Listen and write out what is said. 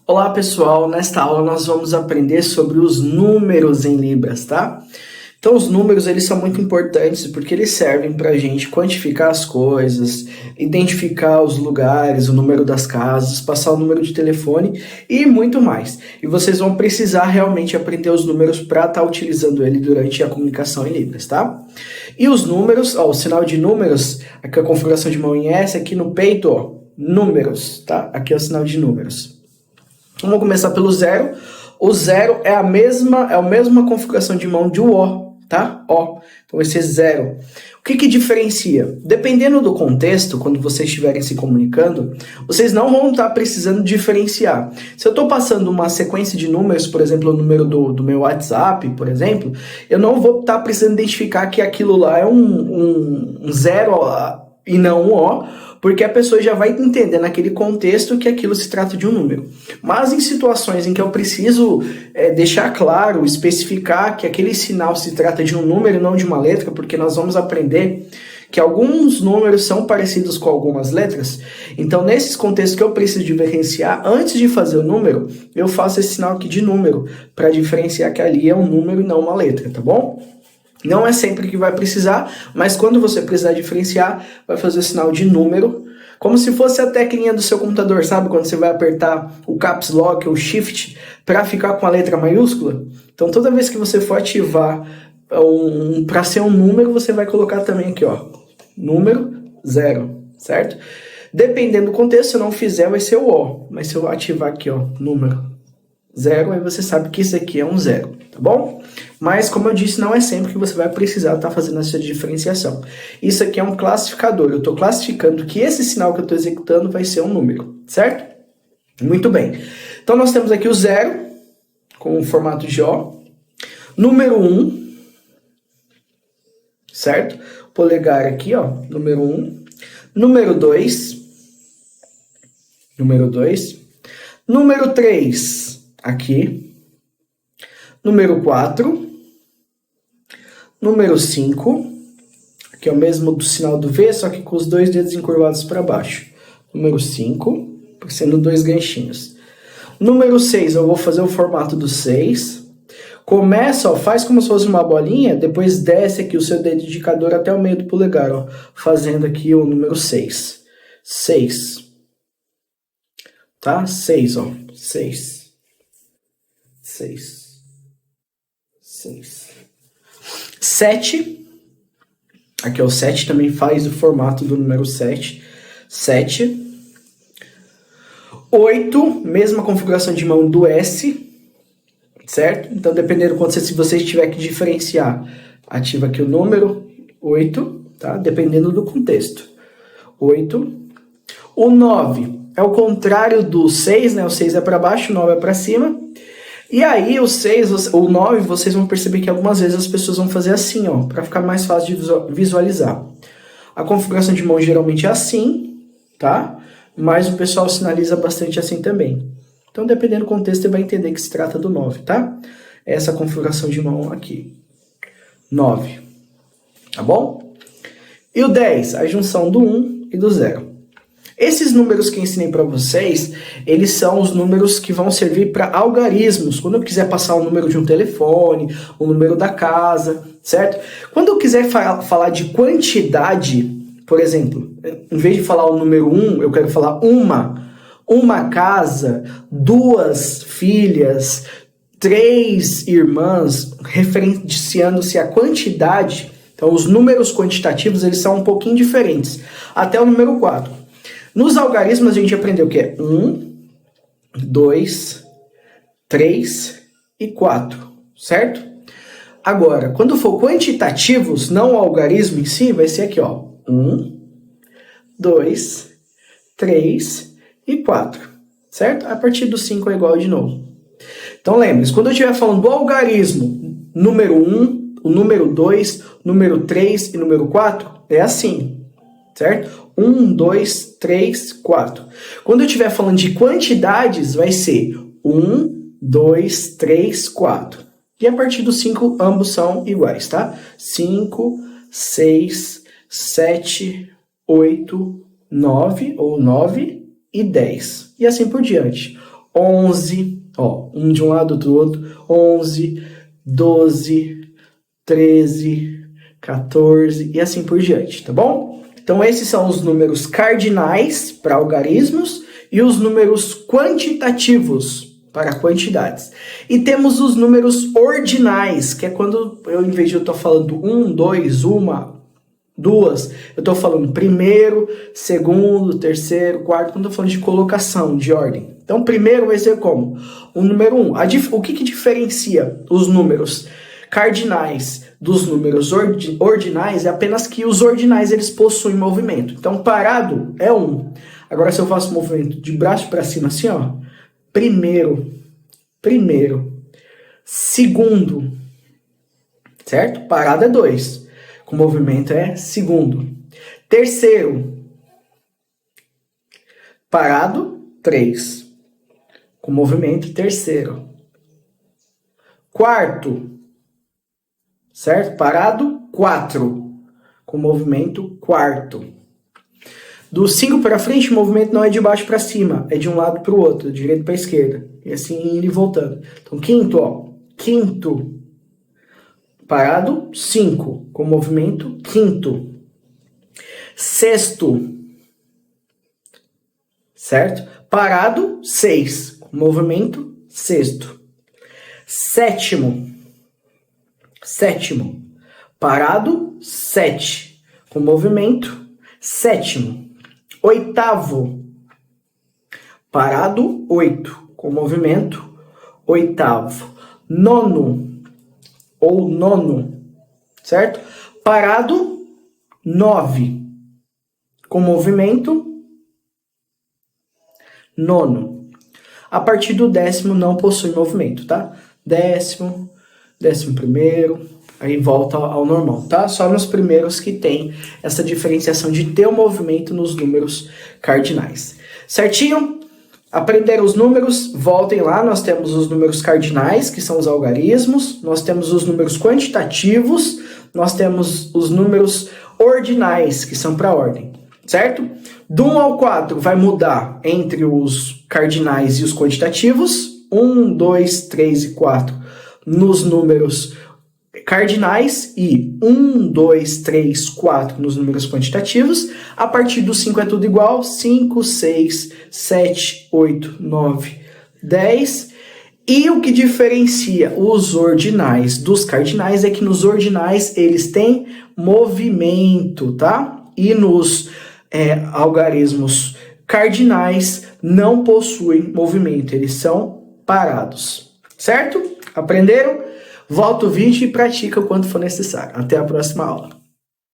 Olá pessoal, nesta aula nós vamos aprender sobre os números em Libras, tá? Então os números eles são muito importantes porque eles servem para a gente quantificar as coisas, identificar os lugares, o número das casas, passar o número de telefone e muito mais. E vocês vão precisar realmente aprender os números para estar utilizando ele durante a comunicação em Libras, tá? E os números, ó, o sinal de números, aqui a configuração de mão em S, aqui no peito, ó, números, tá? Aqui é o sinal de números. Vamos começar pelo zero. O zero é a mesma configuração de mão de O, tá? O. Então vai ser zero. O que diferencia? Dependendo do contexto, quando vocês estiverem se comunicando, vocês não vão estar precisando diferenciar. Se eu estou passando uma sequência de números, por exemplo, o número do meu WhatsApp, por exemplo, eu não vou estar precisando identificar que aquilo lá é um zero e não um O, porque a pessoa já vai entender naquele contexto que aquilo se trata de um número. Mas em situações em que eu preciso deixar claro, especificar que aquele sinal se trata de um número e não de uma letra, porque nós vamos aprender que alguns números são parecidos com algumas letras, então nesses contextos que eu preciso diferenciar, antes de fazer o número, eu faço esse sinal aqui de número, para diferenciar que ali é um número e não uma letra, tá bom? Não é sempre que vai precisar, mas quando você precisar diferenciar, vai fazer o sinal de número, como se fosse a teclinha do seu computador, sabe? Quando você vai apertar o Caps Lock ou Shift para ficar com a letra maiúscula. Então toda vez que você for ativar para ser um número, você vai colocar também aqui, ó, número 0, certo? Dependendo do contexto, se eu não fizer, vai ser o O. Mas se eu ativar aqui, ó, número 0, aí você sabe que isso aqui é um 0, tá bom? Mas, como eu disse, não é sempre que você vai precisar estar fazendo essa diferenciação. Isso aqui é um classificador. Eu estou classificando que esse sinal que eu estou executando vai ser um número, certo? Muito bem. Então, nós temos aqui o 0, com o formato de O. Número 1, certo? Polegar aqui, ó, número 1. Número 2. Número 2. Número 3, aqui. Número 4. Número 5, que é o mesmo do sinal do V, só que com os dois dedos encurvados para baixo. Número 5, sendo dois ganchinhos. Número 6, eu vou fazer o formato do 6. Começa, ó, faz como se fosse uma bolinha, depois desce aqui o seu dedo indicador até o meio do polegar, ó, fazendo aqui o número 6. 6. Tá? 6, ó. 6. 6. 6. 7, aqui é o 7, também faz o formato do número 7, 7, 8, mesma configuração de mão do S, certo? Então, dependendo do contexto, se você tiver que diferenciar, ativa aqui o número 8, tá? Dependendo do contexto, 8, o 9 é o contrário do 6, né? O 6 é para baixo, o 9 é para cima. E aí, o 6, o 9, vocês vão perceber que algumas vezes as pessoas vão fazer assim, ó, para ficar mais fácil de visualizar. A configuração de mão geralmente é assim, tá? Mas o pessoal sinaliza bastante assim também. Então, dependendo do contexto, você vai entender que se trata do 9, tá? Essa configuração de mão aqui. 9. Tá bom? E o 10, a junção do 1 e do 0. Esses números que eu ensinei para vocês, eles são os números que vão servir para algarismos. Quando eu quiser passar o número de um telefone, o número da casa, certo? Quando eu quiser falar de quantidade, por exemplo, em vez de falar o número 1, eu quero falar uma casa, 2 filhas, 3 irmãs, referenciando-se a quantidade. Então, os números quantitativos, eles são um pouquinho diferentes, até o número 4. Nos algarismos, a gente aprendeu o que é 1, 2, 3 e 4, certo? Agora, quando for quantitativos, não o algarismo em si, vai ser aqui, ó. 1, 2, 3 e 4, certo? A partir do 5 é igual de novo. Então, lembre-se, quando eu estiver falando do algarismo, número 1, o número 2, número 3 e número 4, é assim, certo? 1, 2, 3, 4. Quando eu estiver falando de quantidades, vai ser 1, 2, 3, 4. E a partir do 5, ambos são iguais, tá? 5, 6, 7, 8, 9, ou 9 e 10. E assim por diante. 11, ó, um de um lado do outro, 11, 12, 13, 14 e assim por diante, tá bom? Então esses são os números cardinais para algarismos e os números quantitativos para quantidades. E temos os números ordinais, que é quando eu, em vez de eu estar falando 1, 2, 1, 2, eu estou falando primeiro, segundo, terceiro, quarto, quando eu estou falando de colocação, de ordem. Então, primeiro vai ser como? O número 1. O que diferencia os números cardinais dos números ordinais é apenas que os ordinais eles possuem movimento. Então, parado é 1. Agora, se eu faço movimento de braço para cima, assim, ó, primeiro, segundo, certo? Parado é 2. Com movimento é segundo. Terceiro, parado, 3. Com movimento, terceiro. Quarto, certo? Parado, 4. Com movimento, quarto. Do 5 para frente, o movimento não é de baixo para cima, é de um lado para o outro, de direita para esquerda. E assim indo e voltando. Então, quinto, ó. Quinto. Parado, 5. Com movimento, quinto. Sexto. Certo? Parado, 6. Com movimento, sexto. Sétimo. Sétimo. Parado, 7. Com movimento, sétimo. Oitavo. Parado, 8. Com movimento, oitavo. Nono. Ou nono. Certo? Parado, 9. Com movimento, nono. A partir do 10º não possui movimento, tá? 10º, 11º, aí volta ao normal, tá? Só nos primeiros que tem essa diferenciação de ter o movimento nos números cardinais. Certinho? Aprenderam os números? Voltem lá, nós temos os números cardinais, que são os algarismos, nós temos os números quantitativos, nós temos os números ordinais, que são para ordem, certo? Do 1 ao 4 vai mudar entre os cardinais e os quantitativos, 1, 2, 3 e 4 nos números cardinais e 1, 2, 3, 4 nos números quantitativos. A partir do 5 é tudo igual, 5, 6, 7, 8, 9, 10. E o que diferencia os ordinais dos cardinais é que nos ordinais eles têm movimento, tá? E nos algarismos cardinais não possuem movimento, eles são parados, certo? Aprenderam? Volta o vídeo e pratica o quanto for necessário. Até a próxima aula.